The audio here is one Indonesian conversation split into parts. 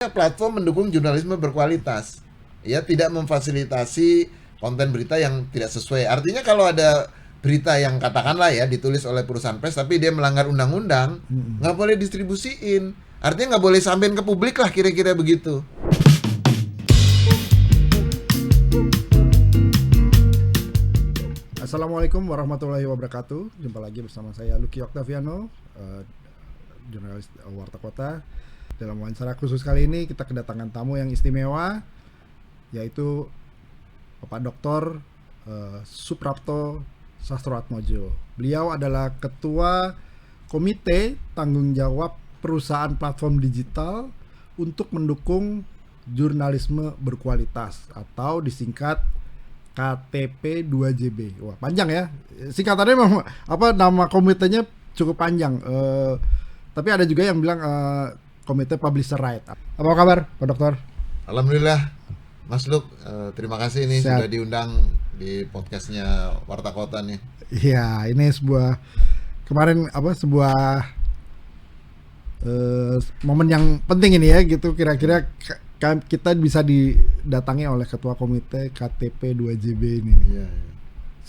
Platform mendukung jurnalisme berkualitas, ya, tidak memfasilitasi konten berita yang tidak sesuai. Artinya kalau ada berita yang katakanlah ya ditulis oleh perusahaan pers tapi dia melanggar undang-undang, nggak boleh distribusiin. Artinya nggak boleh sampein ke publik lah, kira-kira begitu. Assalamualaikum warahmatullahi wabarakatuh. Jumpa lagi bersama saya Lucky Octaviano, jurnalis Warta Kota. Dalam wawancara khusus kali ini kita kedatangan tamu yang istimewa, yaitu Bapak Dr. Suprapto Sastroatmojo. Beliau adalah Ketua Komite Tanggung Jawab Perusahaan Platform Digital untuk mendukung jurnalisme berkualitas atau disingkat KTP 2JB. Wah, panjang ya. Singkatannya memang nama komitenya cukup panjang. Tapi ada juga yang bilang Komite Publisher Right. Apa kabar, Pak Dokter? Alhamdulillah, Mas Luk, terima kasih nih Sehat. sudah diundang di podcastnya Warta Kota nih. Iya, ini sebuah momen yang penting ini ya gitu. Kira-kira kita bisa didatangi oleh Ketua Komite KTP 2JB ini nih. Iya.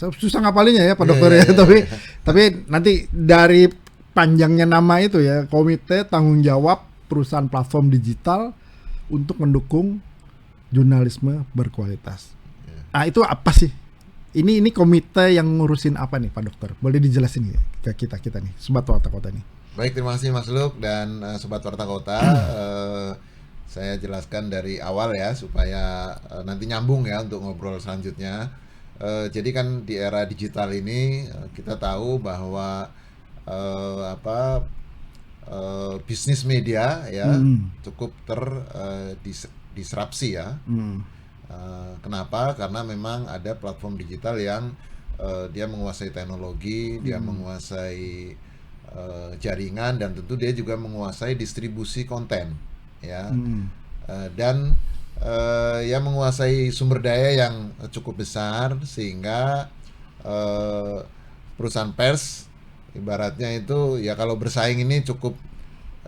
Susah ngapalinnya ya Pak Iya, Dokter iya, ya, iya, tapi iya. tapi nanti dari panjangnya nama itu ya, Komite Tanggung Jawab Perusahaan Platform Digital untuk mendukung jurnalisme berkualitas. Iya. Ah, itu apa sih? Ini komite yang ngurusin apa nih Pak Dokter? Boleh dijelasin ya ke kita nih, Sobat Warta Kota nih. Baik, terima kasih Mas Luk dan Sobat Warta Kota. Saya jelaskan dari awal ya supaya nanti nyambung ya untuk ngobrol selanjutnya. Jadi kan di era digital ini kita tahu bahwa bisnis media ya cukup disrupsi ya. Kenapa? Karena memang ada platform digital yang dia menguasai teknologi, dia menguasai jaringan, dan tentu dia juga menguasai distribusi konten ya. Dan ya menguasai sumber daya yang cukup besar sehingga perusahaan pers ibaratnya itu ya kalau bersaing ini cukup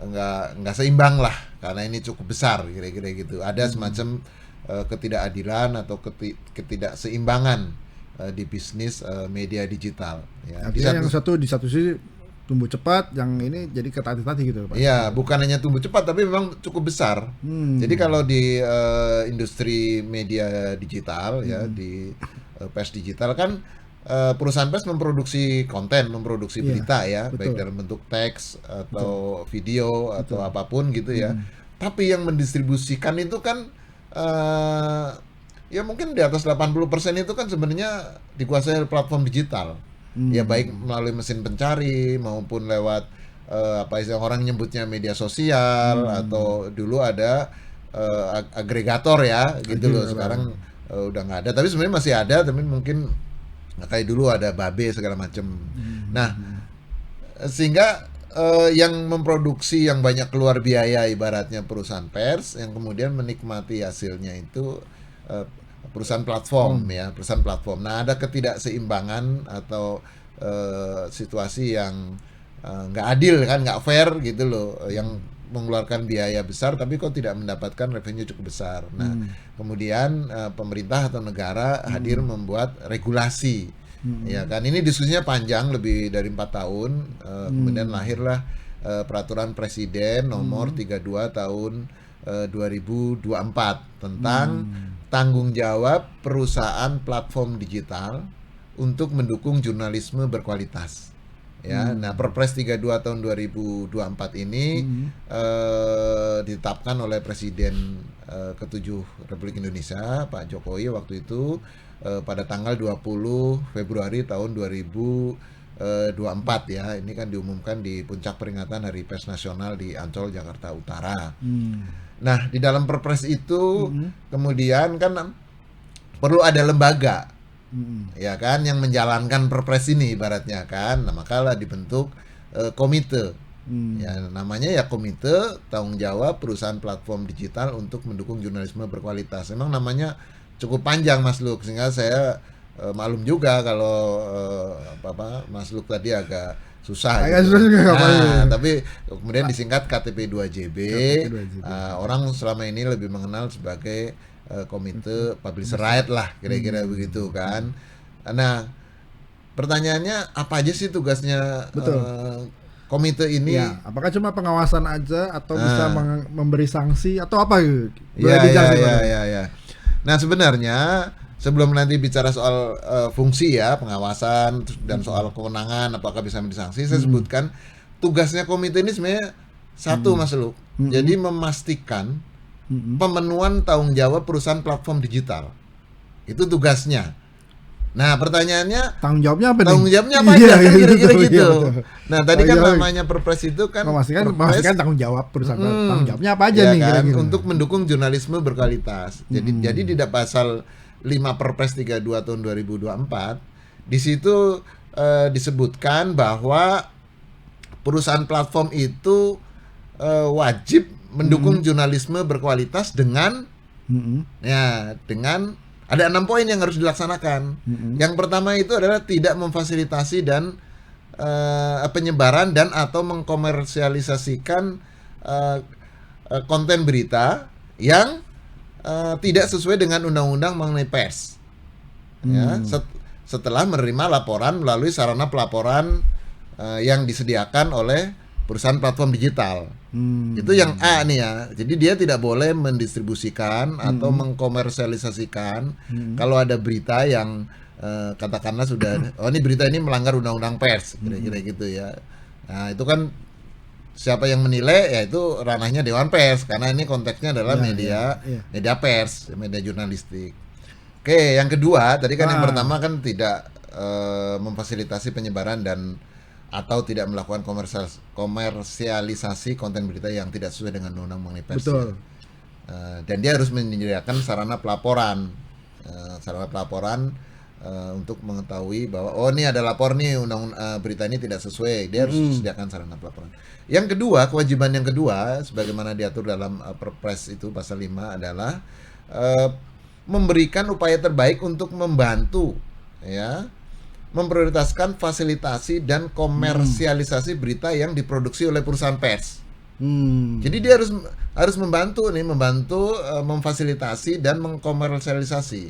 nggak seimbang lah karena ini cukup besar, kira-kira gitu. Ada semacam ketidakadilan atau ketidakseimbangan di bisnis media digital ya. Artinya yang satu di satu sisi tumbuh cepat, yang ini jadi ketati-tati gitu Pak. Iya, bukan hanya tumbuh cepat tapi memang cukup besar. Jadi kalau di industri media digital ya, di pers digital kan perusahaan pers memproduksi konten, memproduksi berita ya, betul. baik dalam bentuk teks atau video atau apapun gitu ya. Tapi yang mendistribusikan itu kan ya mungkin di atas 80% itu kan sebenarnya dikuasai oleh platform digital. Ya baik melalui mesin pencari maupun lewat apa istilah orang nyebutnya media sosial, atau dulu ada agregator ya gitu loh. Sekarang udah nggak ada, tapi sebenarnya masih ada, tapi mungkin kayak dulu ada Babe segala macam. Nah, sehingga yang memproduksi yang banyak keluar biaya ibaratnya perusahaan pers, yang kemudian menikmati hasilnya itu perusahaan platform ya, perusahaan platform. Nah, ada ketidakseimbangan atau situasi yang nggak adil kan, nggak fair gitu loh, yang mengeluarkan biaya besar tapi kok tidak mendapatkan revenue cukup besar. Nah, kemudian pemerintah atau negara hadir membuat regulasi. Ya kan, ini diskusinya panjang, lebih dari 4 tahun. Kemudian lahirlah peraturan presiden nomor 32 tahun 2024 tentang tanggung jawab perusahaan platform digital untuk mendukung jurnalisme berkualitas. Ya, nah Perpres 32 tahun 2024 ini ditetapkan oleh Presiden ke-7 Republik Indonesia Pak Jokowi waktu itu pada tanggal 20 Februari tahun 2024 ya. Ini kan diumumkan di puncak peringatan Hari Pers Nasional di Ancol, Jakarta Utara. Nah, di dalam Perpres itu kemudian kan perlu ada lembaga ya kan yang menjalankan Perpres ini ibaratnya kan. Nah, makalah dibentuk komite. Ya, namanya ya Komite Tanggung Jawab Perusahaan Platform Digital untuk mendukung jurnalisme berkualitas. Memang namanya cukup panjang Mas Luk, sehingga saya maklum juga kalau Mas Luk tadi agak susah Agak gitu. susah juga ngapain. Tapi kemudian disingkat KTP 2JB. KTP 2JB. Orang selama ini lebih mengenal sebagai komite publisher right lah, kira-kira begitu kan. Nah, pertanyaannya apa aja sih tugasnya komite ini? Ya, apakah cuma pengawasan aja atau bisa memberi sanksi atau apa gitu? Ya. Nah, sebenarnya sebelum nanti bicara soal fungsi ya, pengawasan dan soal kewenangan apakah bisa disanksi, saya sebutkan tugasnya komite ini sebenarnya satu, Mas Luk. Jadi memastikan pemenuhan tanggung jawab perusahaan platform digital. Itu tugasnya. Nah, pertanyaannya tanggung jawabnya apa nih? Tanggung jawabnya apa aja kan kira-kira gitu. Iya, nah, tadi kan namanya Perpres itu kan memastikan tanggung jawab perusahaan. Tanggung jawabnya apa aja ya nih kan? kira-kira? Untuk mendukung jurnalisme berkualitas. Jadi di pasal 5 Perpres 32 tahun 2024 di situ disebutkan bahwa perusahaan platform itu wajib mendukung jurnalisme berkualitas dengan dengan ada 6 poin yang harus dilaksanakan. Yang pertama itu adalah tidak memfasilitasi dan penyebaran dan atau mengkomersialisasikan konten berita yang tidak sesuai dengan undang-undang mengenai pers. Ya, setelah menerima laporan melalui sarana pelaporan yang disediakan oleh perusahaan platform digital. Itu yang A nih ya. Jadi dia tidak boleh mendistribusikan atau mengkomersialisasikan kalau ada berita yang katakanlah sudah ini berita ini melanggar undang-undang pers, kira-kira gitu ya. Nah, itu kan siapa yang menilai ya itu ranahnya Dewan Pers karena ini konteksnya adalah media pers, media jurnalistik. Oke, yang kedua tadi kan yang pertama kan tidak memfasilitasi penyebaran dan atau tidak melakukan komersialisasi konten berita yang tidak sesuai dengan undang-undang mengenai pers. Betul. Dan dia harus menyediakan sarana pelaporan, untuk mengetahui bahwa ini ada lapor nih berita ini tidak sesuai. Dia harus sediakan sarana pelaporan. Yang kedua, kewajiban yang kedua sebagaimana diatur dalam Perpres itu pasal 5 adalah memberikan upaya terbaik untuk membantu ya memprioritaskan fasilitasi dan komersialisasi berita yang diproduksi oleh perusahaan pers. Jadi dia harus membantu memfasilitasi dan mengkomersialisasi.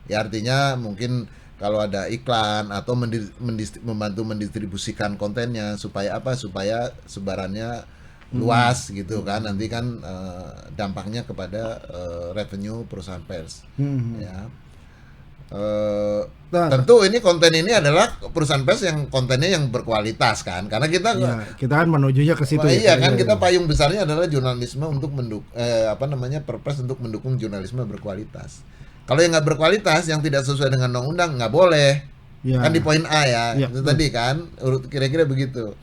Ya artinya mungkin kalau ada iklan atau membantu mendistribusikan kontennya supaya sebarannya luas gitu kan. Nanti kan dampaknya kepada revenue perusahaan pers. Ya. Tentu ini konten ini adalah perusahaan pers yang kontennya yang berkualitas kan, karena kita kan menujunya ke situ. Iya kan kita payung besarnya adalah jurnalisme untuk Perpres untuk mendukung jurnalisme berkualitas. Kalau yang nggak berkualitas, yang tidak sesuai dengan undang-undang nggak boleh. Kan di poin A ya, itu tadi kan urut kira-kira begitu.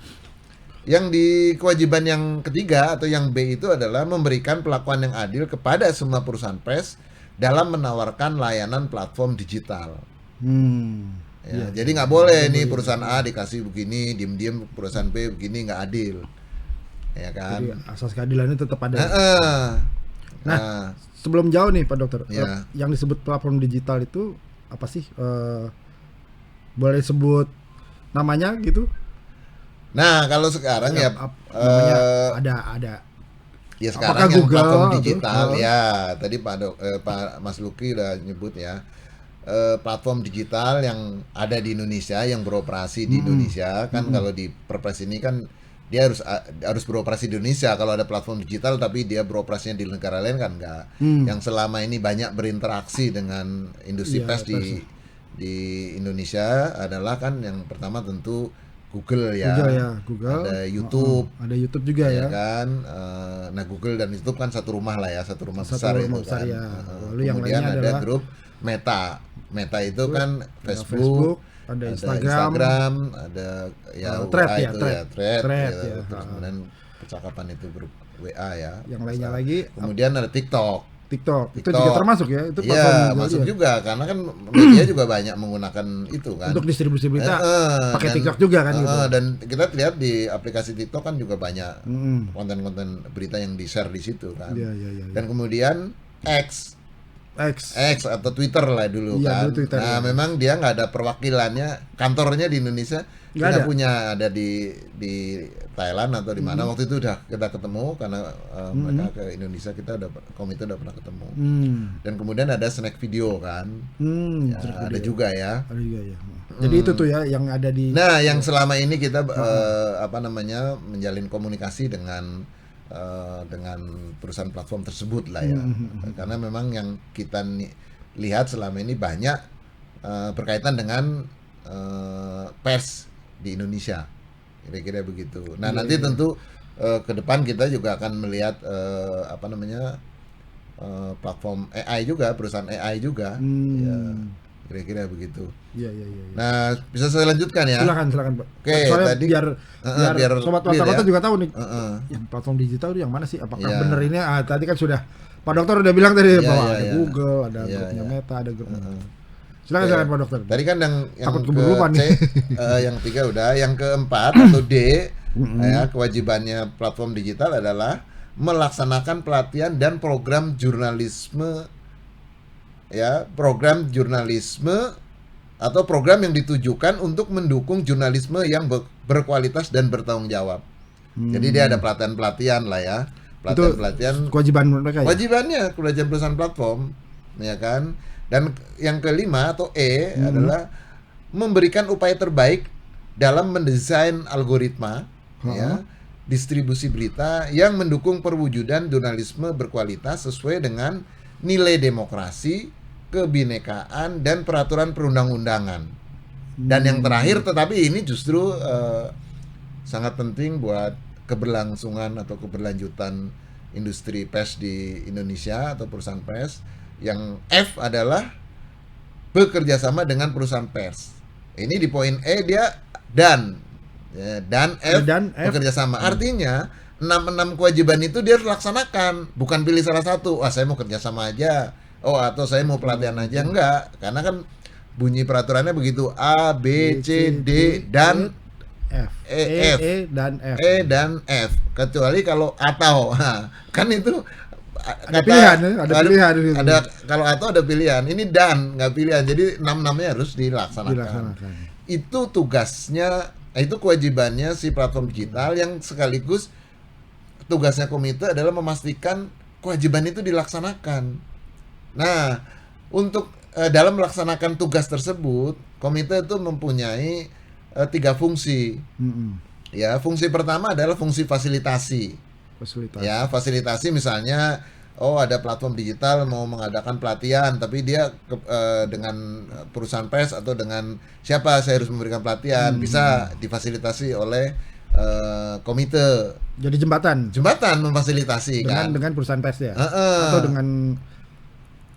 Yang di kewajiban yang ketiga atau yang B itu adalah memberikan perlakuan yang adil kepada semua perusahaan pers dalam menawarkan layanan platform digital. Jadi nggak boleh nih perusahaan A dikasih begini, diem-diem perusahaan B begini, nggak adil, ya kan? Jadi asas keadilannya tetap ada. Nah, sebelum jauh nih Pak Dokter, yang disebut platform digital itu apa sih? Boleh sebut namanya gitu? Nah, kalau sekarang namanya ada. Ya sekarang yang Google, platform digital tadi Pak Mas Luki udah nyebut ya platform digital yang ada di Indonesia yang beroperasi di Indonesia kan. Kalau di Perpres ini kan dia harus beroperasi di Indonesia kalau ada platform digital, tapi dia beroperasinya di negara lain kan enggak. Yang selama ini banyak berinteraksi dengan industri pers di Indonesia adalah kan yang pertama tentu Google ya, Google. Ada YouTube, ada YouTube juga ya kan. Nah Google dan YouTube kan satu rumah lah ya, satu rumah besar itu kan. Ya. Lalu kemudian yang ada grup Meta itu kan Facebook, ada Instagram, ada Thread, terus kemudian percakapan itu grup WA ya. Yang lainnya lagi. Kemudian ada TikTok itu juga termasuk ya, itu masuk juga karena kan media juga banyak menggunakan itu kan untuk distribusi berita pakai TikTok juga kan gitu. Dan kita lihat di aplikasi TikTok kan juga banyak konten-konten berita yang di-share di situ kan. Dan kemudian X atau Twitter lah dulu kan. Twitter, memang dia nggak ada perwakilannya, kantornya di Indonesia Nggak kita ada? punya ada di Thailand atau di mana waktu itu udah kita ketemu karena mereka ke Indonesia, komite udah pernah ketemu. Dan kemudian ada snack video kan. Ya, snack ada video. juga ya. Ada juga ya. Jadi itu tuh ya yang ada di. Nah, yang selama ini kita menjalin komunikasi dengan perusahaan platform tersebut lah ya. Karena memang yang kita lihat selama ini banyak berkaitan dengan pers di Indonesia, kira-kira begitu. Nah, nanti tentu ke depan kita juga akan melihat platform AI juga, perusahaan AI juga, ya, kira-kira begitu. Iya. Nah, bisa saya lanjutkan ya? Silakan Pak. Oke, Soalnya tadi biar sobat Warta juga tahu nih. Uh-uh. Yang platform digital itu yang mana sih? Apakah Iya. bener ini? Tadi kan sudah Pak Dokter udah bilang tadi bahwa ada iya. Google, ada Iya, grupnya iya. Meta, ada grup. Silakan Pak Dokter. Tadi kan yang Takut ke keburu lupa C, nih. yang 3 udah, yang keempat atau D, ya, kewajibannya platform digital adalah melaksanakan pelatihan dan program jurnalisme, ya, program jurnalisme atau program yang ditujukan untuk mendukung jurnalisme yang berkualitas dan bertanggung jawab. Jadi dia ada pelatihan-pelatihan lah ya, pelatihan-pelatihan. Kewajiban mereka ya. Kewajiban perusahaan platform, ya kan. Dan yang kelima atau E adalah memberikan upaya terbaik dalam mendesain algoritma, ya, distribusi berita yang mendukung perwujudan jurnalisme berkualitas sesuai dengan nilai demokrasi, kebinekaan, dan peraturan perundang-undangan. Dan yang terakhir, tetapi ini justru sangat penting buat keberlangsungan atau keberlanjutan industri pers di Indonesia atau perusahaan pers. Yang F adalah bekerja sama dengan perusahaan pers. Ini di poin E dia dan F bekerja sama. Artinya 6 kewajiban itu dia harus laksanakan, bukan pilih salah satu. Saya mau kerja sama aja. Atau saya mau pelatihan aja, enggak. Karena kan bunyi peraturannya begitu, A, B, C, D dan F. F. E dan F. Kecuali kalau atau, kan itu ada pilihan, kalau atau ada pilihan. Ini dan nggak pilihan. Jadi 6-6-nya harus dilaksanakan. Itu tugasnya, itu kewajibannya si platform digital, yang sekaligus tugasnya komite adalah memastikan kewajiban itu dilaksanakan. Nah, untuk dalam melaksanakan tugas tersebut, komite itu mempunyai 3 fungsi. Ya, fungsi pertama adalah fungsi fasilitasi. Ya, fasilitasi misalnya, ada platform digital mau mengadakan pelatihan, tapi dia dengan perusahaan pers atau dengan siapa saya harus memberikan pelatihan, bisa difasilitasi oleh komite. Jadi jembatan memfasilitasi dengan perusahaan pers ya, atau dengan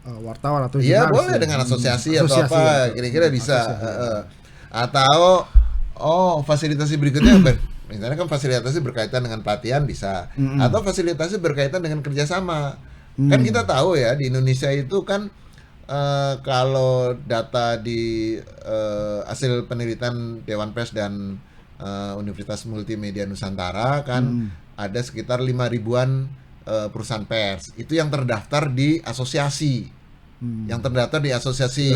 wartawan atau iya, jurnalis boleh ya. dengan asosiasi atau apa, kira-kira bisa. Atau fasilitasi berikutnya misalnya kan fasilitasi berkaitan dengan pelatihan bisa, atau fasilitasi berkaitan dengan kerjasama. Kan kita tahu ya, di Indonesia itu kan kalau data di hasil penelitian Dewan Pers dan Universitas Multimedia Nusantara kan ada sekitar 5.000-an perusahaan pers. Itu yang terdaftar di asosiasi. Yang terdaftar di asosiasi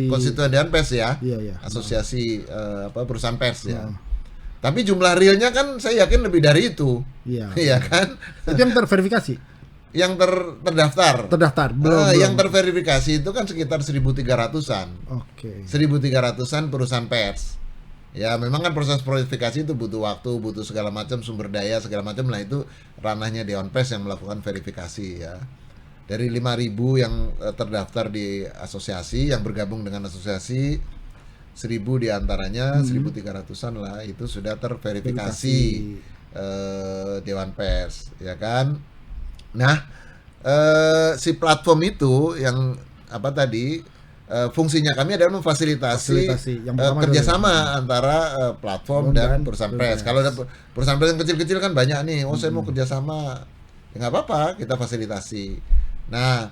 konstituen Dewan Pers ya. Iya. Asosiasi perusahaan pers ya. Tapi jumlah realnya kan saya yakin lebih dari itu. Iya. Iya kan? Itu yang terverifikasi. Yang terdaftar. Belum. Yang terverifikasi itu kan sekitar 1.300-an. Oke. 1.300-an perusahaan pers. Ya, memang kan proses verifikasi itu butuh waktu, butuh segala macam sumber daya, segala macam lah, itu ranahnya Dewan Pers yang melakukan verifikasi ya. Dari 5.000 yang terdaftar di asosiasi, yang bergabung dengan asosiasi, 1.000 diantaranya, 1.300-an lah, itu sudah terverifikasi Dewan Pers, ya kan? Nah, si platform itu yang apa tadi, fungsinya kami adalah memfasilitasi kerjasama antara platform dan perusahaan pers. Kalau ada perusahaan pers yang kecil-kecil kan banyak nih, saya mau kerjasama, ya nggak apa-apa, kita fasilitasi. Nah,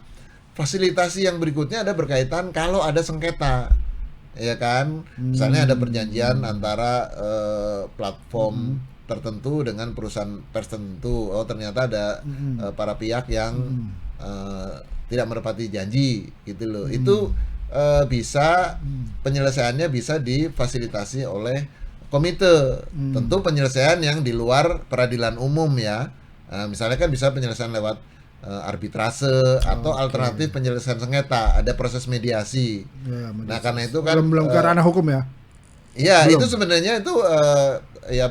fasilitasi yang berikutnya ada berkaitan kalau ada sengketa, ya kan? Misalnya ada perjanjian antara platform tertentu dengan perusahaan pers tertentu. Ternyata ada para pihak yang tidak menepati janji, gitu loh. Itu bisa penyelesaiannya bisa difasilitasi oleh komite. Tentu penyelesaian yang di luar peradilan umum ya. Misalnya kan bisa penyelesaian lewat arbitrase atau alternatif penyelesaian sengketa, ada proses mediasi. Ya, Nah, karena itu kan belum ke ranah hukum ya. iya, Belum. itu sebenarnya itu ya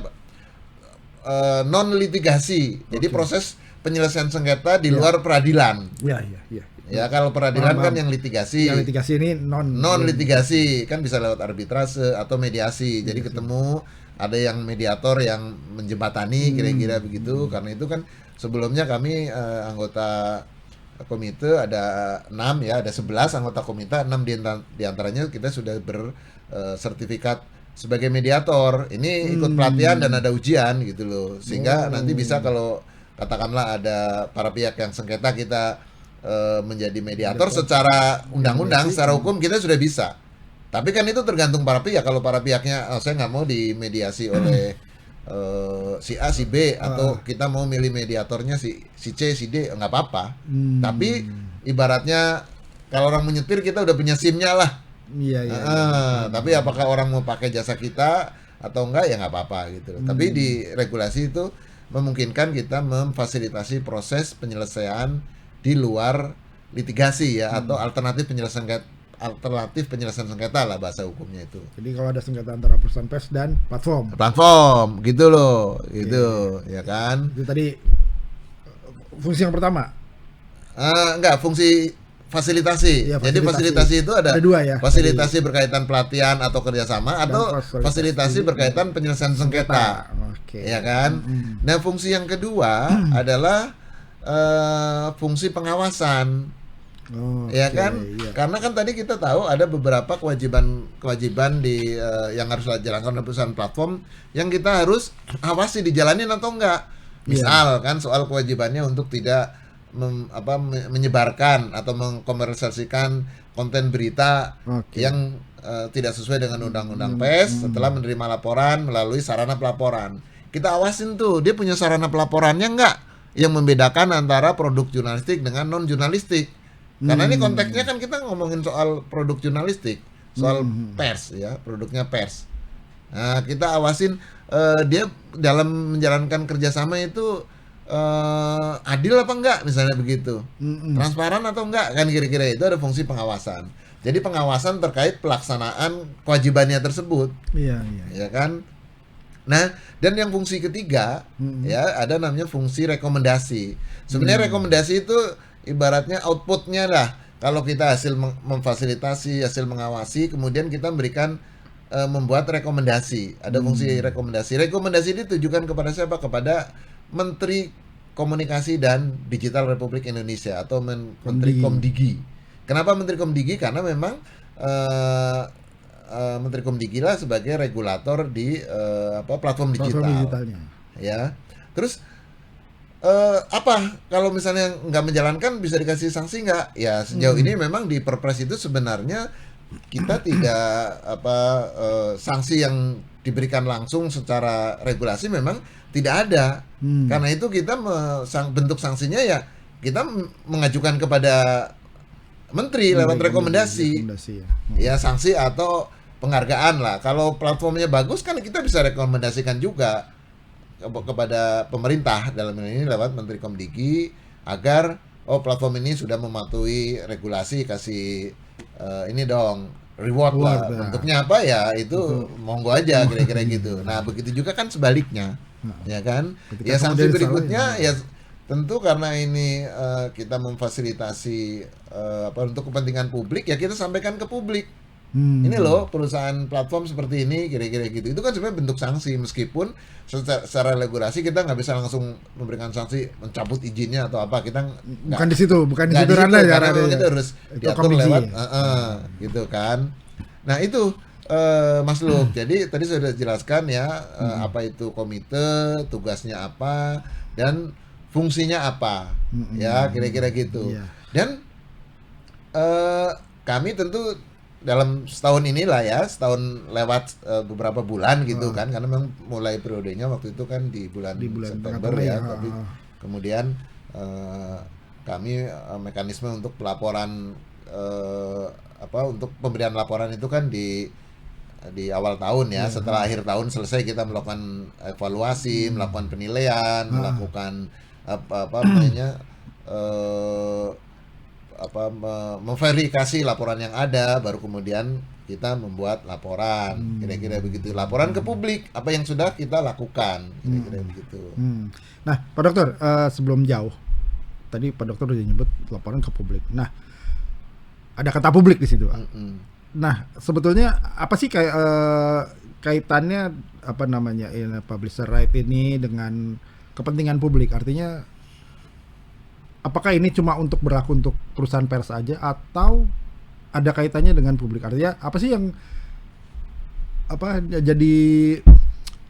non litigasi. Jadi proses penyelesaian sengketa di luar peradilan. Iya. Ya, kalau peradilan Paham. kan yang litigasi. Yang litigasi ini Non litigasi kan bisa lewat arbitrase atau mediasi. Jadi ketemu ada yang mediator yang menjembatani kira-kira begitu. Karena itu kan sebelumnya kami anggota komite ada 6 ya, ada 11 anggota komite, 6 di antaranya kita sudah bersertifikat sebagai mediator. Ini ikut pelatihan dan ada ujian gitu loh. Sehingga nanti bisa kalau katakanlah ada para pihak yang sengketa, kita menjadi mediator secara undang-undang, secara hukum kita sudah bisa. Tapi kan itu tergantung para pihak. Kalau para pihaknya saya nggak mau dimediasi oleh si A, si B, atau kita mau milih mediatornya si C, si D, nggak apa-apa. Tapi ibaratnya kalau orang menyetir kita udah punya SIM-nya lah. Iya. Tapi apakah orang mau pakai jasa kita atau enggak ya nggak apa-apa gitu. Tapi di regulasi itu memungkinkan kita memfasilitasi proses penyelesaian di luar litigasi ya, atau alternatif penyelesaian sengketa lah bahasa hukumnya itu. Jadi kalau ada sengketa antara perusahaan pers dan Platform gitu loh, gitu ya kan. itu tadi fungsi yang pertama. Enggak, fungsi fasilitasi. Ya, Jadi fasilitasi itu ada 2 ya. fasilitasi berkaitan pelatihan atau kerjasama, atau fasilitasi berkaitan penyelesaian sengketa. Oke. Ya kan. Nah, fungsi yang kedua adalah fungsi pengawasan. Ya kan? Iya. Karena kan tadi kita tahu ada beberapa kewajiban di yang harus dijalankan oleh perusahaan platform yang kita harus awasi dijalanin atau enggak. Misal kan soal kewajibannya untuk tidak menyebarkan atau mengkomersialkan konten berita yang tidak sesuai dengan undang-undang pers setelah menerima laporan melalui sarana pelaporan. Kita awasin tuh, dia punya sarana pelaporannya enggak yang membedakan antara produk jurnalistik dengan non jurnalistik. Karena ini konteksnya kan kita ngomongin soal produk jurnalistik, soal pers ya, produknya pers. Nah, kita awasin dia dalam menjalankan kerjasama itu adil apa enggak, misalnya begitu, transparan atau enggak, kan kira-kira itu ada fungsi pengawasan. Jadi pengawasan terkait pelaksanaan kewajibannya tersebut, ya kan. Nah, dan yang fungsi ketiga ya ada namanya fungsi rekomendasi. Sebenarnya rekomendasi itu ibaratnya outputnya lah. Kalau kita hasil memfasilitasi, hasil mengawasi, kemudian kita memberikan membuat rekomendasi. Ada fungsi rekomendasi. Rekomendasi ini ditujukan kepada siapa? Kepada Menteri Komunikasi dan Digital Republik Indonesia atau Menteri Komdigi. Kenapa Menteri Komdigi? Karena memang Menteri Komdigi lah sebagai regulator di platform digitalnya. Ya. Terus apa kalau misalnya nggak menjalankan bisa dikasih sanksi nggak? Ya sejauh ini memang di Perpres itu sebenarnya kita tidak sanksi yang diberikan langsung secara regulasi memang tidak ada. Karena itu kita bentuk sanksinya ya kita mengajukan kepada menteri lewat rekomendasi. Ya sanksi atau penghargaan lah. Kalau platformnya bagus kan kita bisa rekomendasikan juga kepada pemerintah dalam ini lewat Menteri Komdigi agar platform ini sudah mematuhi regulasi, kasih ini dong reward lah. Bentuknya apa ya itu monggo aja kira-kira gitu. Nah begitu juga kan sebaliknya, ya kan. Ya sanksi berikutnya ya tentu karena ini kita memfasilitasi untuk kepentingan publik ya kita sampaikan ke publik. Ini loh perusahaan platform seperti ini kira-kira gitu. Itu kan sebenarnya bentuk sanksi meskipun secara regulasi kita nggak bisa langsung memberikan sanksi mencabut izinnya atau apa. Kita bukan di situ ranah ya. Karena kita harus diatur lewat gitu kan. Nah itu Mas Luk. Jadi tadi sudah jelaskan ya apa itu komite, tugasnya apa dan fungsinya apa. Ya kira-kira gitu. Dan kami tentu dalam setahun inilah ya, setahun lewat beberapa bulan gitu kan, karena memang mulai periodenya waktu itu kan di bulan September ya, tapi kemudian kami mekanisme untuk pelaporan untuk pemberian laporan itu kan di di awal tahun ya, Iya. setelah akhir tahun selesai kita melakukan evaluasi, melakukan penilaian, melakukan apa namanya memverifikasi laporan yang ada, baru kemudian kita membuat laporan, kira-kira begitu. Laporan ke publik apa yang sudah kita lakukan, kira-kira begitu. Nah, Pak Dokter, sebelum jauh, tadi Pak Dokter udah nyebut laporan ke publik. Nah, ada kata publik di situ, Pak. Nah, sebetulnya apa sih kayak kaitannya apa namanya publisher right ini dengan kepentingan publik? Artinya, apakah ini cuma untuk berlaku untuk perusahaan pers aja atau ada kaitannya dengan publik? Artinya apa sih yang apa jadi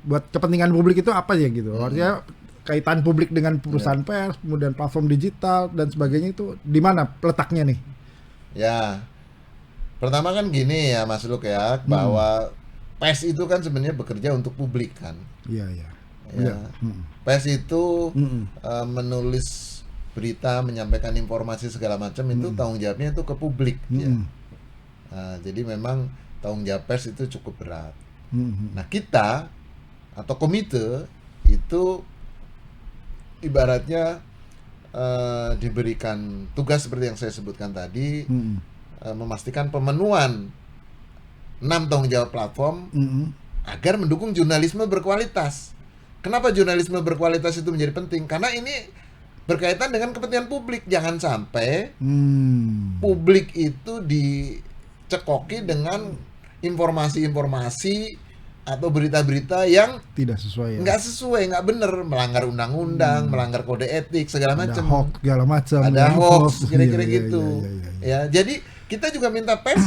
buat kepentingan publik itu apa ya gitu? Artinya kaitan publik dengan perusahaan pers, kemudian platform digital dan sebagainya itu di mana letaknya nih? Ya, pertama kan gini ya Mas Luk ya, bahwa pers itu kan sebenarnya bekerja untuk publik kan. Iya, iya. Ya. Pers itu menulis berita, menyampaikan informasi segala macam itu tanggung jawabnya itu ke publik ya. Nah, jadi memang tanggung jawab pers itu cukup berat. Nah, kita atau komite itu ibaratnya diberikan tugas seperti yang saya sebutkan tadi, memastikan pemenuhan 6 tanggung jawab platform agar mendukung jurnalisme berkualitas. Kenapa jurnalisme berkualitas itu menjadi penting? Karena ini berkaitan dengan kepentingan publik. Jangan sampai publik itu dicekoki dengan informasi-informasi atau berita-berita yang tidak sesuai ya. nggak sesuai, nggak bener, melanggar undang-undang, melanggar kode etik segala macam. Segala macam. Ada hoax, kira-kira Iya, gitu. iya. Ya, jadi kita juga minta pers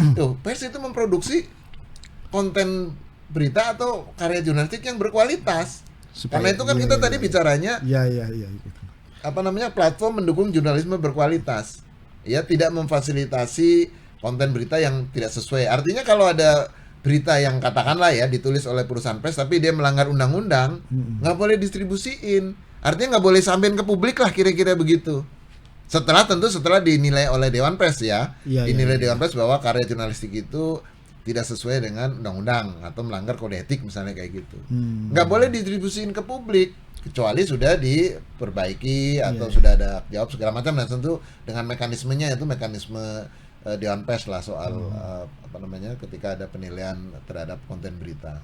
itu memproduksi konten berita atau karya jurnalistik yang berkualitas. Karena itu kan kita tadi bicaranya Iya. apa namanya platform mendukung jurnalisme berkualitas. Ya, tidak memfasilitasi konten berita yang tidak sesuai. Artinya kalau ada berita yang katakanlah ya ditulis oleh perusahaan pers tapi dia melanggar undang-undang, nggak boleh distribusiin. Artinya nggak boleh sampein ke publik lah, kira-kira begitu. Setelah dinilai oleh Dewan Pers ya, dinilai Dewan Pers bahwa karya jurnalistik itu tidak sesuai dengan undang-undang atau melanggar kode etik misalnya kayak gitu. Nggak boleh distribusiin ke publik kecuali sudah diperbaiki atau sudah ada jawab segala macam, dan tentu dengan mekanismenya itu mekanisme Dewan Pers lah soal apa namanya ketika ada penilaian terhadap konten berita.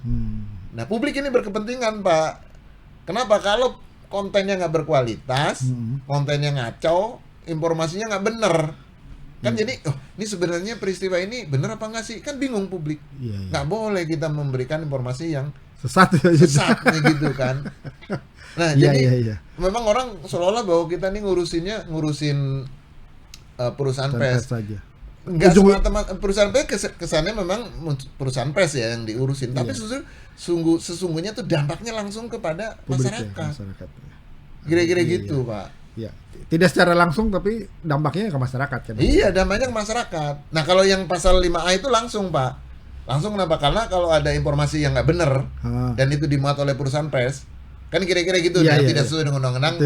Nah, publik ini berkepentingan, Pak. Kenapa? Kalau kontennya nggak berkualitas, kontennya ngaco, informasinya nggak bener, kan jadi ini sebenarnya peristiwa ini bener apa nggak sih? Kan bingung publik. Nggak boleh kita memberikan informasi yang sesat nih gitu kan. Nah, jadi memang orang seolah-olah bahwa kita nih ngurusin perusahaan pers saja. Enggak semata-mata perusahaan pers, kesannya memang perusahaan pers ya yang diurusin, tapi sesungguhnya tuh dampaknya langsung kepada publik, masyarakat. Kira-kira gitu, Pak. Ya, tidak secara langsung tapi dampaknya ke masyarakat kan. Iya, dampaknya ke masyarakat. Nah, kalau yang pasal 5A itu langsung, Pak. Langsung kenapa? Karena kalau ada informasi yang nggak benar dan itu dimuat oleh perusahaan pers, kan kira-kira gitu, tidak sesuai dengan undang-undang,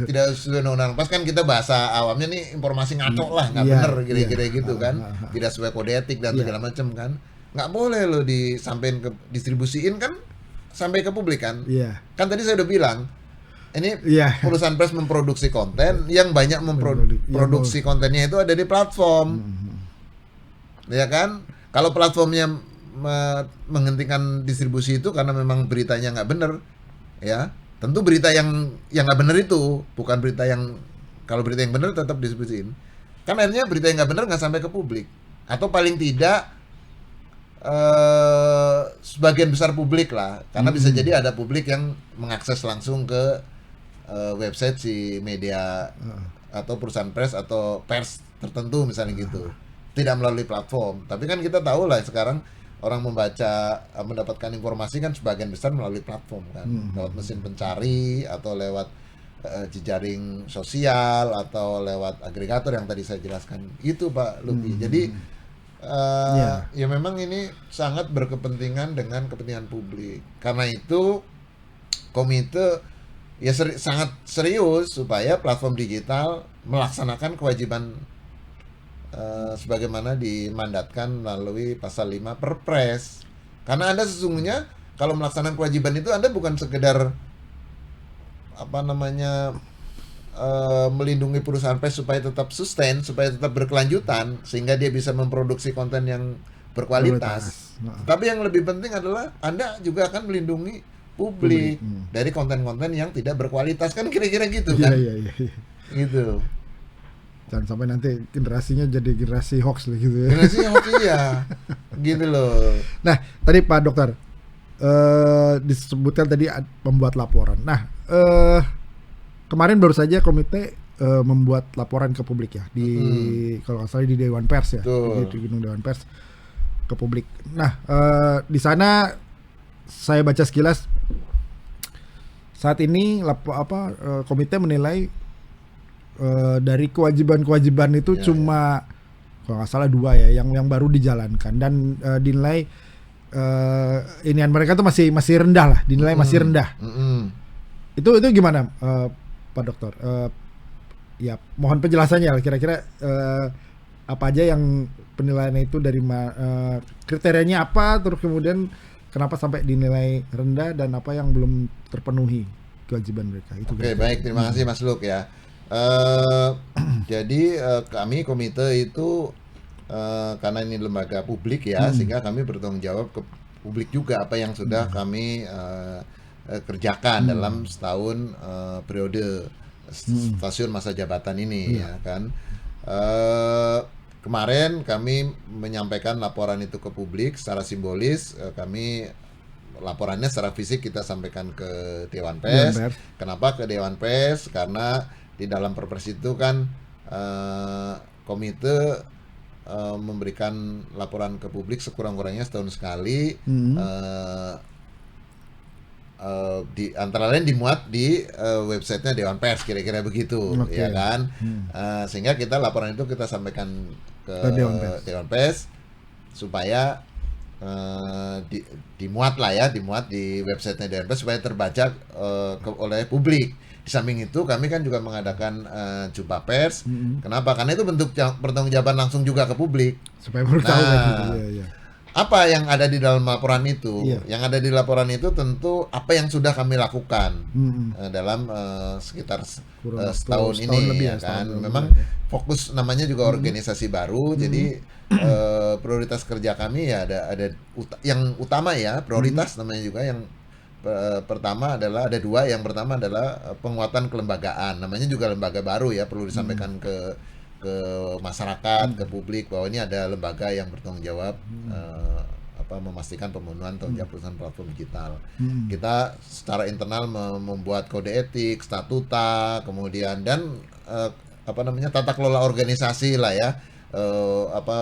tidak sesuai dengan undang-undang. Pas kan kita bahasa awamnya nih informasi ngaco lah, nggak bener, kira-kira gitu kan, tidak sesuai kode etik dan segala macam kan, nggak boleh lo disampaikan ke distribusiin kan, sampai ke publik kan. Kan tadi saya udah bilang, ini perusahaan pers memproduksi konten yang banyak memproduksi kontennya itu ada di platform, ya kan. Kalau platformnya menghentikan distribusi itu karena memang beritanya nggak bener, ya tentu berita yang nggak benar itu bukan berita yang, kalau berita yang benar tetap distribusiin kan, akhirnya berita yang nggak benar nggak sampai ke publik, atau paling tidak sebagian besar publik lah, karena bisa jadi ada publik yang mengakses langsung ke website si media atau perusahaan pers atau pers tertentu misalnya gitu, tidak melalui platform. Tapi kan kita tahu lah sekarang orang mendapatkan informasi kan sebagian besar melalui platform kan, lewat mesin pencari atau lewat jejaring sosial atau lewat agregator yang tadi saya jelaskan itu, Pak Luki. Jadi ya memang ini sangat berkepentingan dengan kepentingan publik. Karena itu komite ya sangat serius supaya platform digital melaksanakan kewajiban sebagaimana dimandatkan melalui pasal 5 Perpres Karena Anda sesungguhnya kalau melaksanakan kewajiban itu Anda bukan sekedar apa namanya melindungi perusahaan pers supaya tetap sustain, supaya tetap berkelanjutan, sehingga dia bisa memproduksi konten yang berkualitas. Tapi yang lebih penting adalah Anda juga akan melindungi publik dari konten-konten yang tidak berkualitas, kan kira-kira gitu kan? Iya. Gitu. Jangan sampai nanti generasinya jadi generasi hoax lah gitu ya. Generasi hoax iya, gitu loh. Nah, tadi Pak Dokter disebutkan tadi membuat laporan. Nah, kemarin baru saja komite membuat laporan ke publik ya di kalau nggak salah di Dewan Pers ya, di gedung Dewan Pers ke publik. Nah, di sana saya baca sekilas saat ini komite menilai dari kewajiban-kewajiban itu cuma kalau nggak salah 2 ya yang baru dijalankan dan dinilai inian mereka tuh masih rendah lah, dinilai masih rendah. Itu gimana Pak Dokter? Ya mohon penjelasannya kira-kira apa aja yang penilaiannya itu dari kriterianya apa, terus kemudian kenapa sampai dinilai rendah dan apa yang belum terpenuhi kewajiban mereka itu. Oke, baik, terima kasih Mas Luk ya. Jadi kami komite itu karena ini lembaga publik ya, sehingga kami bertanggung jawab ke publik juga apa yang sudah kami kerjakan dalam setahun periode stasiun masa jabatan ini ya kan. Kemarin kami menyampaikan laporan itu ke publik secara simbolis. Kami laporannya secara fisik kita sampaikan ke Dewan Pers. Kenapa ke Dewan Pers? Karena di dalam Perpres itu kan komite memberikan laporan ke publik sekurang-kurangnya setahun sekali. Di antara lain dimuat di websitenya Dewan Pers, kira-kira begitu, ya kan? Sehingga kita laporan itu kita sampaikan ke Dewan Pers supaya dimuat lah ya, dimuat di websitenya Dewan Pers supaya terbaca oleh publik. Di samping itu kami kan juga mengadakan jumpa pers. Kenapa? Karena itu bentuk pertanggungjawaban langsung juga ke publik. Supaya baru tahu kan gitu. Apa yang ada di dalam laporan itu? Yang ada di laporan itu tentu apa yang sudah kami lakukan dalam sekitar setahun ini ya kan. Memang fokus namanya juga organisasi baru, jadi prioritas kerja kami ya ada yang utama ya, prioritas namanya juga yang pertama adalah ada 2. Yang pertama adalah penguatan kelembagaan. Namanya juga lembaga baru ya, perlu disampaikan ke masyarakat, ke publik bahwa ini ada lembaga yang bertanggung jawab memastikan pemenuhan tanggung jawab perusahaan platform digital. Kita secara internal membuat kode etik, statuta, kemudian dan tata kelola organisasi lah ya.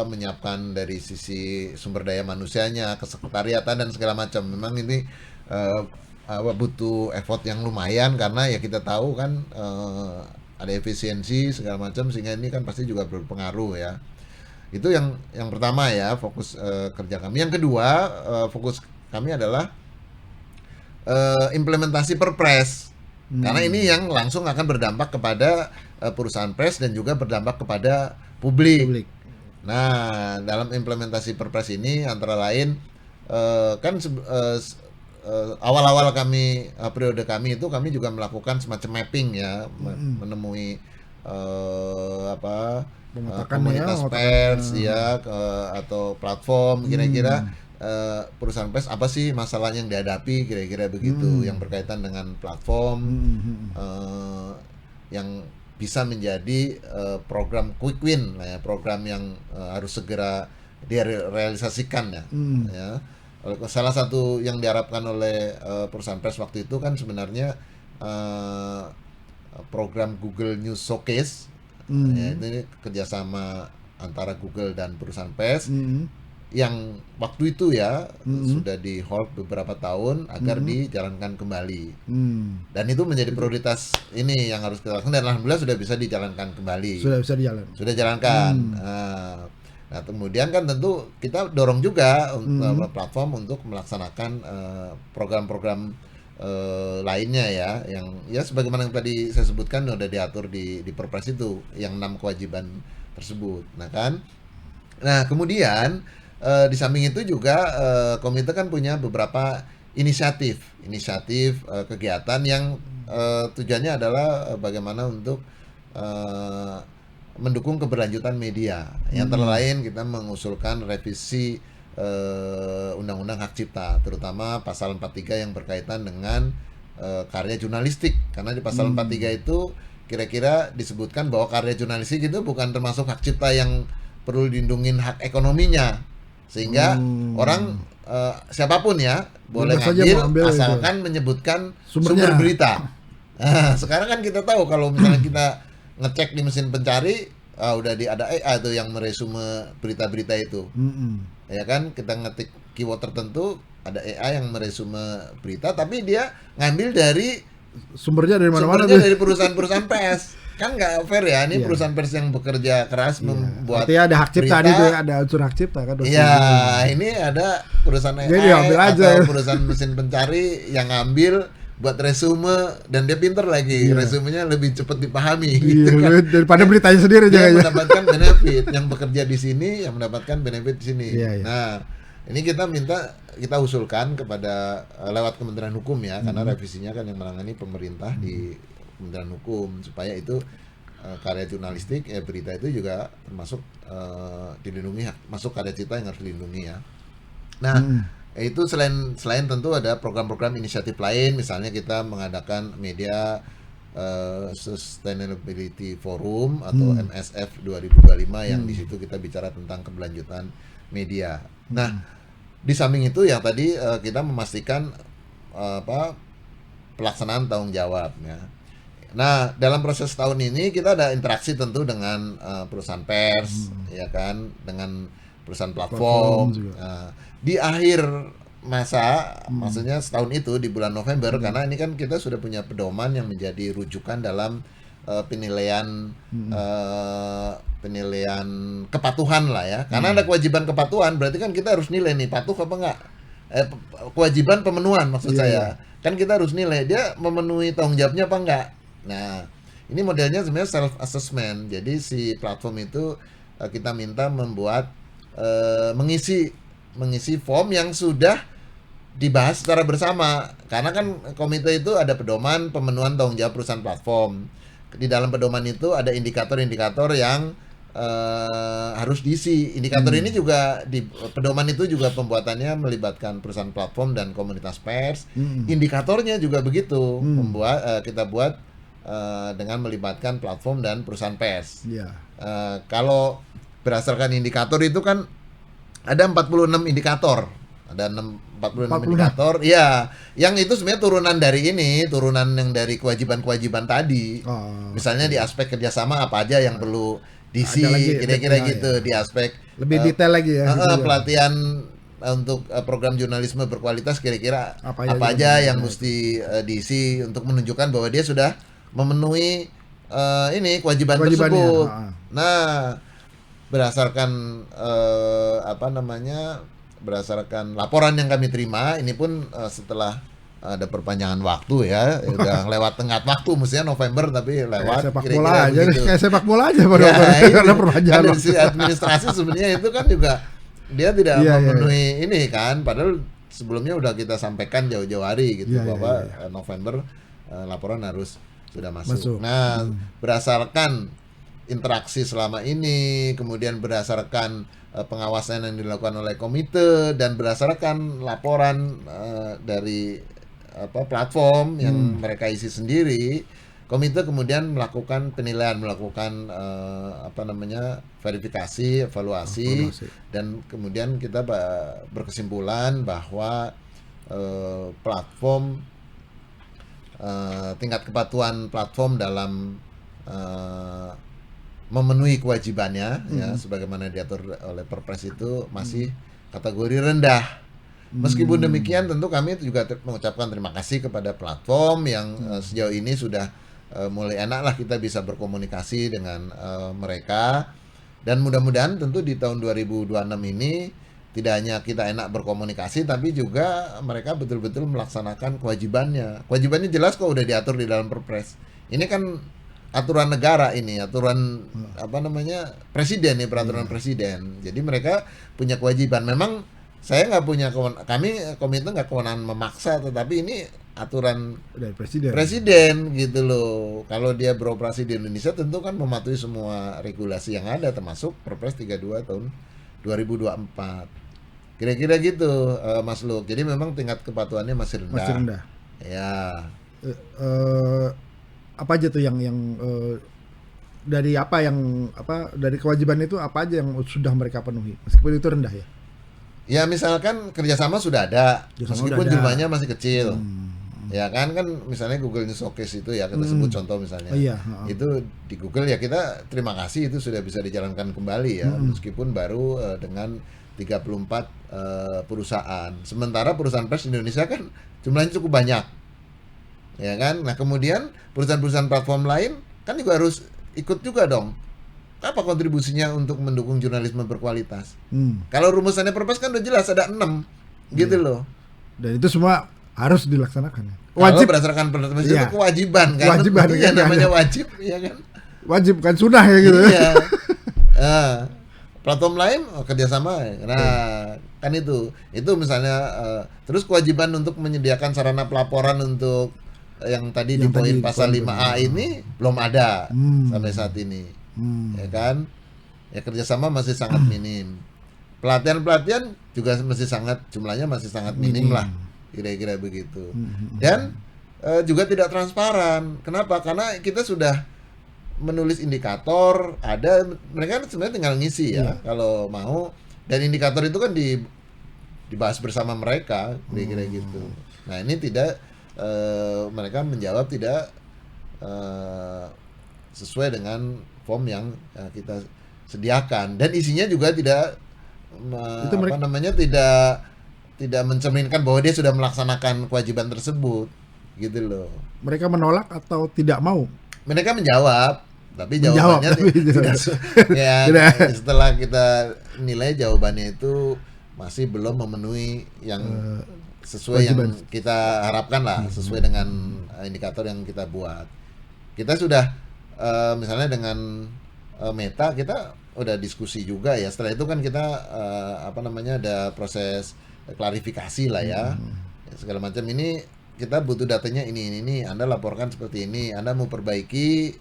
Menyiapkan dari sisi sumber daya manusianya, kesekretariatan dan segala macam. Memang ini butuh effort yang lumayan karena ya kita tahu kan ada efisiensi segala macam, sehingga ini kan pasti juga berpengaruh ya. Itu yang pertama ya, fokus kerja kami. Yang kedua, fokus kami adalah implementasi Perpres. Karena ini yang langsung akan berdampak kepada perusahaan pers dan juga berdampak kepada publik. Nah, dalam implementasi Perpres ini antara lain awal-awal kami periode kami itu kami juga melakukan semacam mapping ya, menemui komunitas pers ya atau platform, kira-kira perusahaan pers apa sih masalah yang dihadapi, kira-kira begitu, yang berkaitan dengan platform yang bisa menjadi program quick win lah ya, program yang harus segera direalisasikan ya. Salah satu yang diharapkan oleh perusahaan pers waktu itu kan sebenarnya program Google News Showcase, ya, ini kerjasama antara Google dan perusahaan pers yang waktu itu ya sudah di hold beberapa tahun agar dijalankan kembali, dan itu menjadi prioritas ini yang harus kita lakukan, dan alhamdulillah sudah bisa dijalankan kembali. Sudah jalankan. Nah, kemudian kan tentu kita dorong juga platform untuk melaksanakan program-program lainnya ya, yang ya sebagaimana yang tadi saya sebutkan udah diatur di Perpres itu yang 6 kewajiban tersebut. Nah kemudian di samping itu juga komite kan punya beberapa inisiatif kegiatan yang tujuannya adalah bagaimana untuk mendukung keberlanjutan media. Yang terlain kita mengusulkan revisi Undang-Undang Hak Cipta, terutama pasal 43 yang berkaitan dengan karya jurnalistik. Karena di pasal 43 itu kira-kira disebutkan bahwa karya jurnalistik itu bukan termasuk hak cipta yang perlu dilindungin hak ekonominya. Sehingga orang siapapun ya boleh ngambil asalkan menyebutkan sumber berita. Nah, sekarang kan kita tahu kalau misalnya kita ngecek di mesin pencari, udah ada AI tuh yang meresume berita-berita itu. Ya kan, kita ngetik keyword tertentu, ada AI yang meresume berita, tapi dia ngambil dari sumbernya dari mana-mana, dari perusahaan-perusahaan pers. Kan nggak fair ya, ini perusahaan pers yang bekerja keras membuat artinya ada hak cipta berita, itu, ada unsur hak cipta kan. Iya, ini ada perusahaan AI atau perusahaan mesin pencari yang ngambil buat resume, dan dia pinter lagi, resumenya lebih cepat dipahami gitu kan, daripada beritanya sendiri. Dia mendapatkan benefit, yang bekerja di sini yang mendapatkan benefit di sini. Nah, ini kita usulkan kepada lewat Kementerian Hukum ya, karena revisinya kan yang menangani pemerintah di Kementerian Hukum, supaya itu karya jurnalistik berita itu juga termasuk dilindungi, masuk karya cipta yang harus dilindungi ya. Nah, itu selain tentu ada program-program inisiatif lain, misalnya kita mengadakan media Sustainability Forum atau MSF 2025 yang di situ kita bicara tentang keberlanjutan media. Nah, di samping itu yang tadi kita memastikan pelaksanaan tanggung jawab ya. Nah, dalam proses tahun ini kita ada interaksi tentu dengan perusahaan pers, ya kan, dengan perusahaan platform. Di akhir masa, maksudnya setahun itu di bulan November, karena ini kan kita sudah punya pedoman yang menjadi rujukan dalam penilaian kepatuhan lah ya. Karena ada kewajiban kepatuhan, berarti kan kita harus nilai nih patuh apa enggak. Kewajiban pemenuhan maksud saya. Kan kita harus nilai dia memenuhi tanggung jawabnya apa enggak. Nah, ini modelnya sebenarnya self assessment. Jadi si platform itu kita minta membuat mengisi form yang sudah dibahas secara bersama. Karena kan komite itu ada pedoman pemenuhan tanggung jawab perusahaan platform. Di dalam pedoman itu ada indikator-indikator yang harus diisi. Indikator ini juga di pedoman itu juga pembuatannya melibatkan perusahaan platform dan komunitas pers. Indikatornya juga begitu, kita buat dengan melibatkan platform dan perusahaan pers. Kalau berdasarkan indikator itu kan ada 46 indikator. Ada 46 indikator. Ya, yang itu sebenarnya turunan yang dari kewajiban-kewajiban tadi. Misalnya di aspek kerjasama apa aja yang perlu diisi, kira-kira gitu. Di aspek lebih detail lagi ya. Pelatihan untuk program jurnalisme berkualitas, kira-kira apa aja yang mesti diisi untuk menunjukkan bahwa dia sudah memenuhi kewajiban tersebut. Nah, berdasarkan berdasarkan laporan yang kami terima, ini pun setelah ada perpanjangan waktu ya, udah lewat tengah waktu, mestinya November tapi lewat kayak sepak bola aja baru ada perpanjangan. Kan dari administrasi sebenarnya itu kan juga dia tidak memenuhi ini kan, padahal sebelumnya udah kita sampaikan jauh-jauh hari gitu bahwa November laporan harus sudah masuk. Nah, berdasarkan interaksi selama ini, kemudian berdasarkan pengawasan yang dilakukan oleh komite, dan berdasarkan laporan dari platform yang mereka isi sendiri, komite kemudian melakukan penilaian, melakukan verifikasi, evaluasi, dan kemudian kita berkesimpulan bahwa platform tingkat kepatuhan platform dalam memenuhi kewajibannya ya sebagaimana diatur oleh Perpres itu masih kategori rendah. Meskipun demikian tentu kami juga mengucapkan terima kasih kepada platform yang sejauh ini sudah mulai enak lah kita bisa berkomunikasi dengan mereka, dan mudah-mudahan tentu di tahun 2026 ini tidak hanya kita enak berkomunikasi, tapi juga mereka betul-betul melaksanakan kewajibannya. Kewajibannya jelas kok udah diatur di dalam Perpres. Ini kan aturan negara ini, aturan apa namanya presiden nih, peraturan presiden. Jadi mereka punya kewajiban. Memang saya nggak punya kami komite nggak kewenangan memaksa, tetapi ini aturan Dari presiden. presiden gitu loh. Kalau dia beroperasi di Indonesia tentu kan mematuhi semua regulasi yang ada, termasuk Perpres 32 tahun 2024. Kira-kira gitu, Mas Luk. Jadi memang tingkat kepatuhannya masih rendah. Masih rendah. Ya. Apa aja tuh yang dari dari kewajiban itu apa aja yang sudah mereka penuhi meskipun itu rendah ya? Ya misalkan kerjasama sudah ada, Kerjasama meskipun udah ada. jumlahnya masih kecil. Ya kan misalnya Google News Showcase itu ya kita sebut contoh misalnya. Iya, Itu di Google ya kita terima kasih itu sudah bisa dijalankan kembali ya, meskipun baru dengan 34 perusahaan. Sementara perusahaan pers di Indonesia kan jumlahnya cukup banyak. Ya kan? Nah, kemudian perusahaan-perusahaan platform lain kan juga harus ikut juga dong. Apa kontribusinya untuk mendukung jurnalisme berkualitas? Kalau rumusannya Perpres kan udah jelas ada 6 gitu loh. Dan itu semua harus dilaksanakan ya. Kalau Wajib, berdasarkan Perpres itu Iya. kewajiban kan. Kewajiban, Iya, kan? namanya wajib, ya kan. wajib kan sunnah ya gitu. Iya. Platform lain kerjasama. Nah, kan itu misalnya terus kewajiban untuk menyediakan sarana pelaporan untuk yang tadi di Yang poin tadi, pasal poin 5A ini belum ada sampai saat ini. Ya kan? Ya kerjasama masih sangat minim. Pelatihan juga masih sangat jumlahnya masih sangat minim lah. Kira-kira begitu. Dan juga tidak transparan. Kenapa? Karena kita sudah menulis indikator, ada mereka kan sebenarnya tinggal ngisi ya kalau mau, dan indikator itu kan dibahas bersama mereka, kira-kira gitu. Nah ini tidak mereka menjawab tidak sesuai dengan form yang kita sediakan, dan isinya juga tidak tidak mencerminkan bahwa dia sudah melaksanakan kewajiban tersebut gitu loh. Mereka menolak atau tidak mau? Mereka menjawab, tapi jawabannya tidak ya, setelah kita nilai jawabannya itu masih belum memenuhi yang sesuai yang kita harapkan lah, sesuai dengan indikator yang kita buat. Kita sudah misalnya dengan Meta kita udah diskusi juga ya. Setelah itu kan kita ada proses klarifikasi lah ya. Segala macam ini kita butuh datanya ini. Anda laporkan seperti ini. Anda mau perbaiki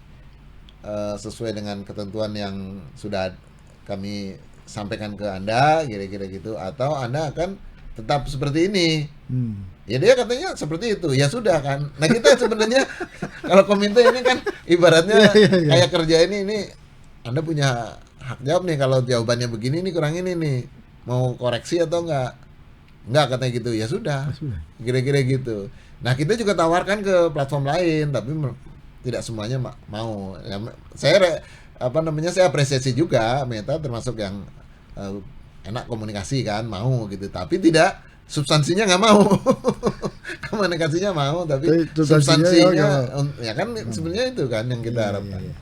sesuai dengan ketentuan yang sudah kami sampaikan ke Anda, kira-kira gitu, atau Anda akan tetap seperti ini. Ya dia katanya seperti itu. Ya sudah kan. Nah kita sebenarnya kalau komite ini kan ibaratnya kayak kerja ini Anda punya hak jawab nih, kalau jawabannya begini nih kurang ini nih. Mau koreksi atau enggak? Enggak katanya gitu. Ya sudah. Kira-kira gitu. Nah, kita juga tawarkan ke platform lain, tapi tidak semuanya mau. Ya, saya apresiasi juga Meta termasuk yang enak komunikasi kan, mau gitu, tapi tidak substansinya nggak mau. Komunikasinya mau, tapi substansinya ya kan sebenarnya itu kan yang kita harapkan.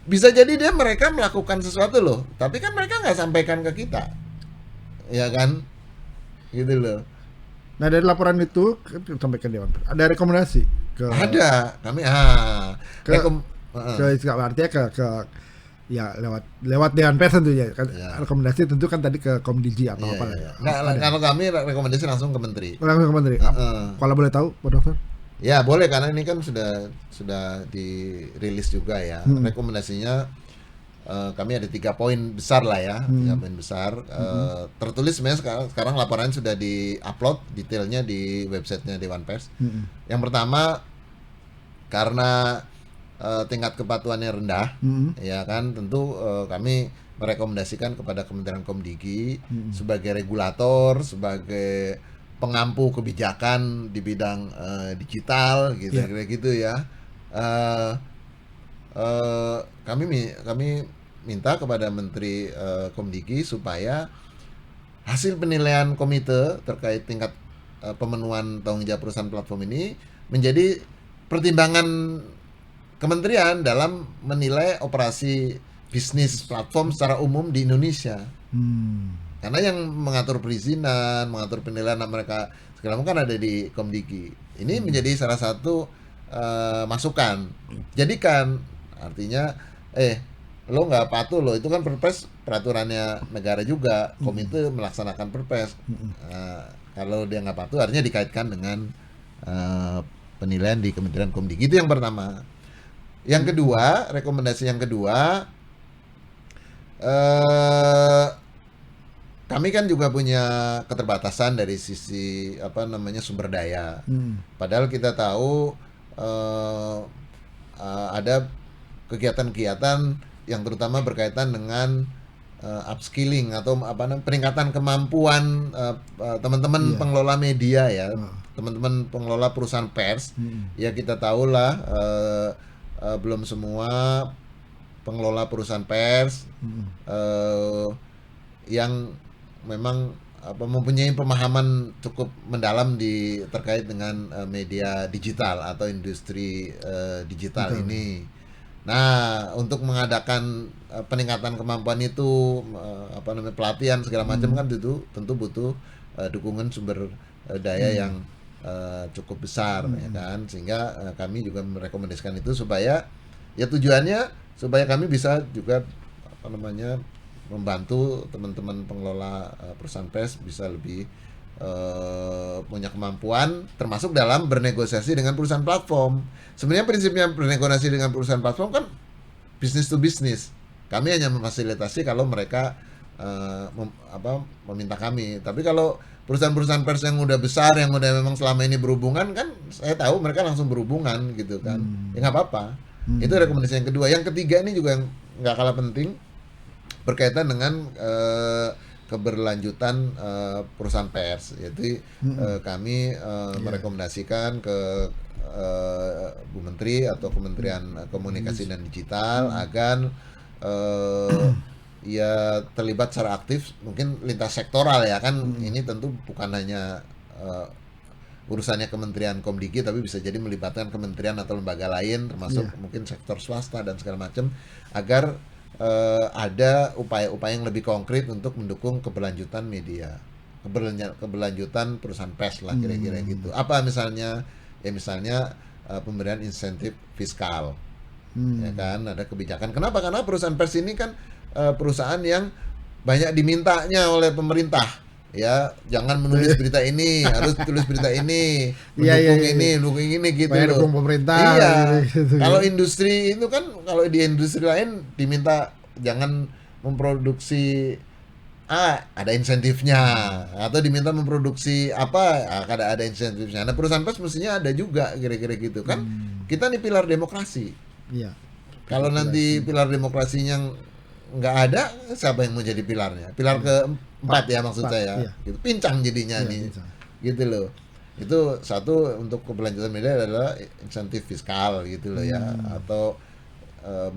Bisa jadi mereka melakukan sesuatu loh, tapi kan mereka nggak sampaikan ke kita, ya kan, gitu loh. Nah dari laporan itu sampaikan Dewan Pers, ada rekomendasi ke ada kami artinya ke ya lewat Dewan Pers tentu ya kan, rekomendasi tentu kan tadi ke Komdigi atau apa ya. Nah, kalau kami rekomendasi langsung ke menteri. Langsung ke menteri. Kalau boleh tahu Pak Dokter? Ya boleh, karena ini kan sudah dirilis juga ya. Rekomendasinya kami ada 3 poin besar lah ya, 3 poin besar. Tertulis sebenarnya sekarang laporannya sudah di-upload detailnya di websitenya Dewan Pers. Yang pertama, karena tingkat kepatuhannya rendah, ya kan, tentu kami merekomendasikan kepada Kementerian Komdigi sebagai regulator, sebagai pengampu kebijakan di bidang digital, gitu, kira-kira gitu ya. Kami minta kepada Menteri Komdigi supaya hasil penilaian komite terkait tingkat pemenuhan tanggung jawab perusahaan platform ini menjadi pertimbangan kementerian dalam menilai operasi bisnis platform secara umum di Indonesia. Karena yang mengatur perizinan, mengatur penilaian mereka segala macam kan ada di Komdigi. Ini menjadi salah satu masukan. Jadikan Artinya lo nggak patuh lo, itu kan perpres peraturannya negara juga, komite melaksanakan perpres. Kalau dia nggak patuh artinya dikaitkan dengan penilaian di Kementerian Komdigi. Itu yang pertama. Yang kedua, rekomendasi yang kedua, kami kan juga punya keterbatasan dari sisi sumber daya. Padahal kita tahu ada kegiatan-kegiatan yang terutama berkaitan dengan upskilling atau peningkatan kemampuan teman-teman pengelola media ya, teman-teman pengelola perusahaan pers. Ya kita tahulah belum semua pengelola perusahaan pers yang memang mempunyai pemahaman cukup mendalam terkait dengan media digital atau industri digital ini. Nah, untuk mengadakan peningkatan kemampuan itu, pelatihan segala macam kan tentu butuh dukungan sumber daya yang cukup besar, ya kan? Sehingga kami juga merekomendasikan itu supaya ya tujuannya supaya kami bisa juga membantu teman-teman pengelola perusahaan pers bisa lebih punya kemampuan, termasuk dalam bernegosiasi dengan perusahaan platform. Sebenarnya prinsipnya bernegosiasi dengan perusahaan platform kan business to business. Kami hanya memfasilitasi kalau mereka meminta kami. Tapi kalau perusahaan-perusahaan pers yang udah besar, yang udah memang selama ini berhubungan, kan saya tahu mereka langsung berhubungan gitu kan. Ya nggak apa-apa. Itu rekomendasi yang kedua. Yang ketiga ini juga yang nggak kalah penting, berkaitan dengan keberlanjutan perusahaan pers, yaitu kami merekomendasikan ke Bu Menteri atau Kementerian Komunikasi dan Digital agar ya terlibat secara aktif, mungkin lintas sektoral ya kan. Ini tentu bukan hanya urusannya Kementerian Komdigi, tapi bisa jadi melibatkan kementerian atau lembaga lain, termasuk mungkin sektor swasta dan segala macam, agar ada upaya-upaya yang lebih konkret untuk mendukung keberlanjutan media, keberlanjutan perusahaan pers lah kira-kira gitu. Apa misalnya? Ya misalnya pemberian insentif fiskal, ya kan, ada kebijakan. Kenapa? Karena perusahaan pers ini kan perusahaan yang banyak dimintanya oleh pemerintah. Ya, jangan menulis berita ini, harus tulis berita ini, mendukung ini gitu loh. Dukung pemerintah. Iya. Gitu. Kalau industri itu kan, kalau di industri lain diminta jangan memproduksi ada insentifnya, atau diminta memproduksi ada insentifnya. Nah, perusahaan pers mestinya ada juga kira-kira gitu kan. Kita nih pilar demokrasi. Iya. Kalau nanti pilar demokrasinya nggak ada, siapa yang mau jadi pilarnya? Pilar keempat ya maksud saya. Gitu. Pincang jadinya nih. Pincang. Gitu loh. Itu satu, untuk keberlanjutan media adalah insentif fiskal gitu loh ya, atau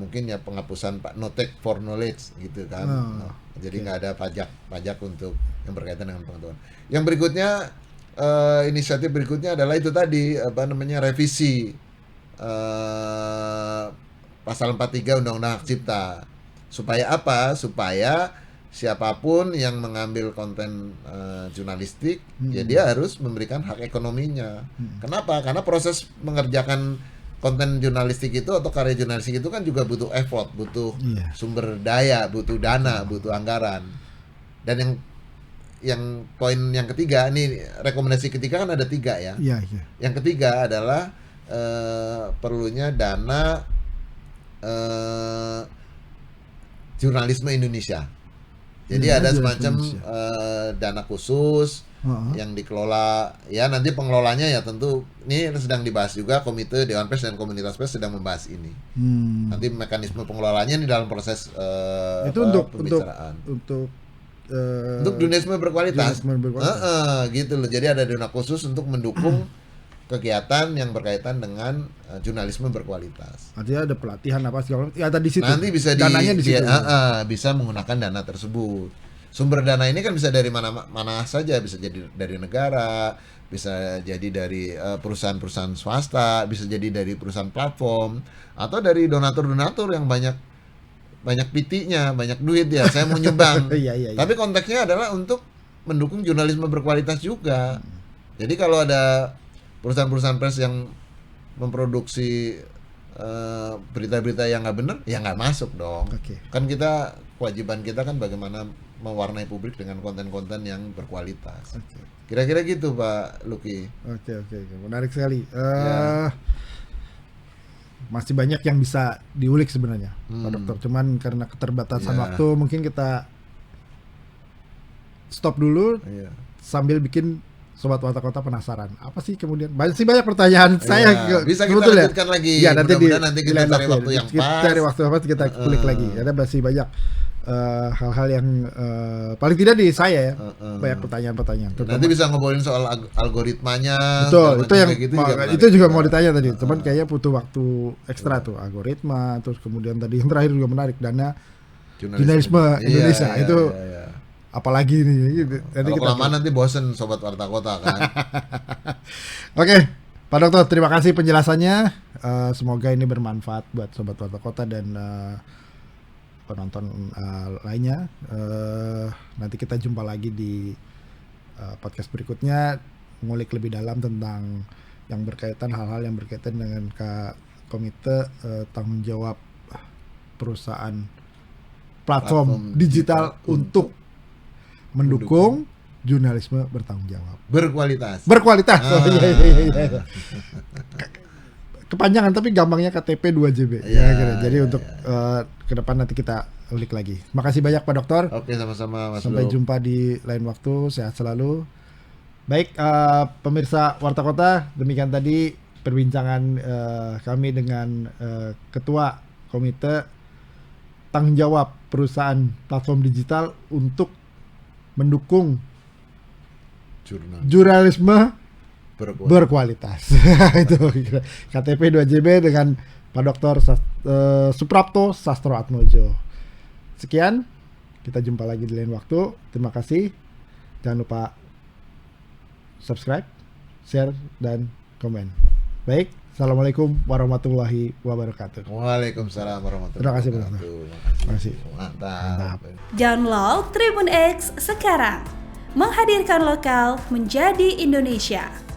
mungkin ya penghapusan no take for knowledge gitu kan. Jadi nggak ada pajak untuk yang berkaitan dengan pengetahuan. Yang berikutnya, inisiatif berikutnya adalah itu tadi revisi pasal 43 Undang-Undang Hak Cipta. Supaya apa? Supaya siapapun yang mengambil konten jurnalistik, ya dia harus memberikan hak ekonominya. Kenapa? Karena proses mengerjakan konten jurnalistik itu atau karya jurnalistik itu kan juga butuh effort, butuh sumber daya, butuh dana, butuh anggaran. Dan yang poin yang ketiga, ini rekomendasi ketiga kan ada 3 ya. Yang ketiga adalah perlunya dana jurnalisme Indonesia. Jadi ada semacam dana khusus yang dikelola, ya nanti pengelolanya ya tentu ini sedang dibahas juga, Komite Dewan Pers dan Komunitas Pers sedang membahas ini. Nanti mekanisme pengelolanya ini dalam proses itu pembicaraan. Untuk jurnalisme berkualitas. Gitu loh. Jadi ada dana khusus untuk mendukung kegiatan yang berkaitan dengan jurnalisme berkualitas. Artinya ada pelatihan apa segala macam. Ya tadi situ. Nanti bisa dananya di situ. Bisa menggunakan dana tersebut. Sumber dana ini kan bisa dari mana saja, bisa jadi dari negara, bisa jadi dari perusahaan-perusahaan swasta, bisa jadi dari perusahaan platform, atau dari donatur-donatur yang banyak PT-nya, banyak duit ya, saya mau nyumbang. Tapi konteksnya adalah untuk mendukung jurnalisme berkualitas juga. Jadi kalau ada perusahaan-perusahaan pers yang memproduksi berita-berita yang nggak benar ya nggak masuk dong. Oke. Kan kita, kewajiban kita kan bagaimana mewarnai publik dengan konten-konten yang berkualitas. Oke. Kira-kira gitu Pak Lucky. Oke, menarik sekali. Ya. Masih banyak yang bisa diulik sebenarnya, Pak Dokter. Cuman karena keterbatasan Ya. waktu, mungkin kita stop dulu Iya. sambil bikin Sobat Warta Kota penasaran. Apa sih kemudian? Masih banyak pertanyaan saya. Iya, bisa kita sebetulnya. lanjutkan lagi. Ya, Mudah-mudahan nanti kita lain cari waktu yang kita pas. cari waktu yang pas, kita kulik lagi. Karena masih banyak hal-hal yang paling tidak di saya ya, banyak pertanyaan-pertanyaan. Nanti bisa ngobrolin soal algoritmanya. Betul, itu yang kayak gitu itu juga mau ditanya tadi. Cuman kayaknya butuh waktu ekstra tuh, algoritma, terus kemudian tadi yang terakhir juga menarik, dana jurnalisme Indonesia. Iya, Itu iya. apalagi nih. Nanti Kalau kelamaan nanti bosen Sobat Warta Kota kan. Oke, Pak Dokter, terima kasih penjelasannya. Semoga ini bermanfaat buat Sobat Warta Kota dan penonton lainnya. Nanti kita jumpa lagi di podcast berikutnya, ngulik lebih dalam tentang yang berkaitan, hal-hal yang berkaitan dengan komite tanggung jawab perusahaan platform digital untuk mendukung jurnalisme bertanggung jawab. Berkualitas. Oh, iya. Kepanjangan tapi gampangnya KTP 2JB. Jadi untuk ke depan nanti kita ulik lagi. Makasih banyak Pak Dokter. Oke, sama-sama Mas Sampai Bro. jumpa di lain waktu. Sehat selalu. Baik, pemirsa Warta Kota, demikian tadi perbincangan kami dengan Ketua Komite Tanggung Jawab Perusahaan Platform Digital untuk mendukung jurnalisme berkualitas. Itu KTP 2JB dengan Pak Dr. Suprapto Sastro Atmojo. Sekian, kita jumpa lagi di lain waktu. Terima kasih. Jangan lupa subscribe, share, dan komen. Baik, Assalamualaikum warahmatullahi wabarakatuh. Waalaikumsalam warahmatullahi Terima kasih, wabarakatuh. Terima kasih. Mantap. Download Tribun X sekarang. Menghadirkan lokal menjadi Indonesia.